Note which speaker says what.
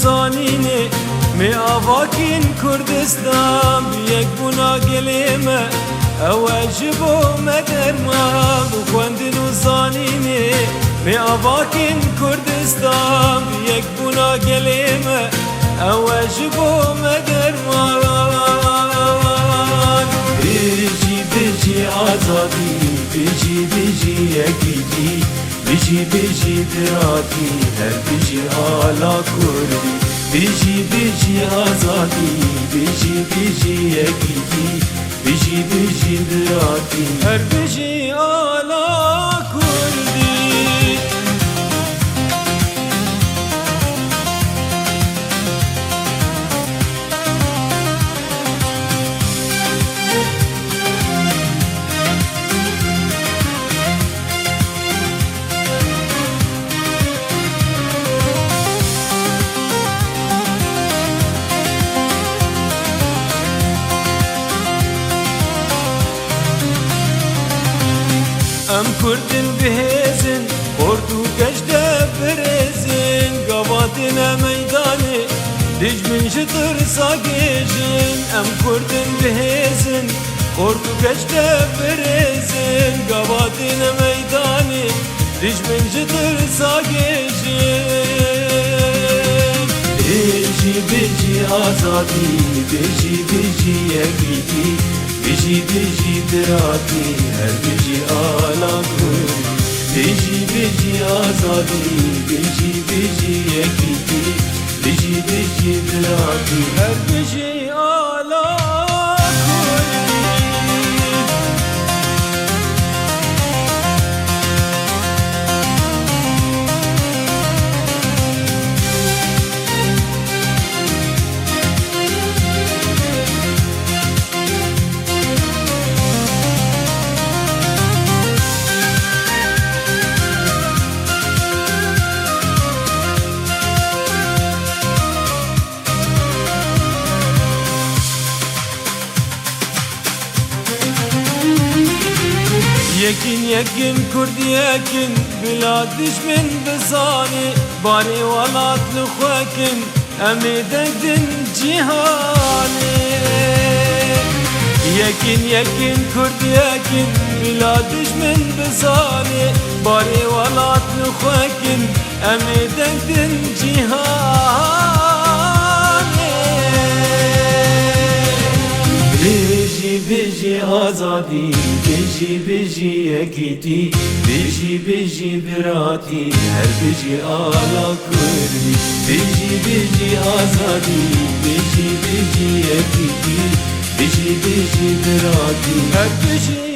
Speaker 1: زانینه می آواکین کردستان بیک بنا گلیمه او عجبو مدرما بخوندن و زانینه می آواکین کردستان بیک بنا گلیمه او عجبو مدرما بیجی بیجی آزادی بیجی بیجی یکیجی بیجی بیجی دراتی هر بیجی آلا کردی بیجی بیجی آزادی بیجی بیجی یکیجی بیجی بیجی دراتی هر بیجی آلا کردی ام کردن بهزن اردو گشته برزن قواتنا میدانه دیج من جتر ساگیجن ام کردن بهزن اردو گشته برزن قواتنا میدانه دیج من جتر ساگیجن بیجی بیجی آزادی بیجی بیجی یکیجی بیجی بیجی دراتی هر بیجی آلا کردی بیجی بیجی آزادی بیجی بیجی یکیجی بیجی بیجی دراتی هر بیجی آلا یکین یکین کردی یکین بلادش من بزانی باری ولات نخوکن امی دگدن جیهانی یکین یکین کردی یکین بلادش من بزانی باری ولات نخوکن امی دگدن جیهانی بیجی بیجی آزادی بیجی بیجی یکیتی بیجی بیجی براتی هر بیجی آلا کردی بیجی بیجی آزادی بیجی بیجی یکیتی بیجی بیجی براتی هر بیجی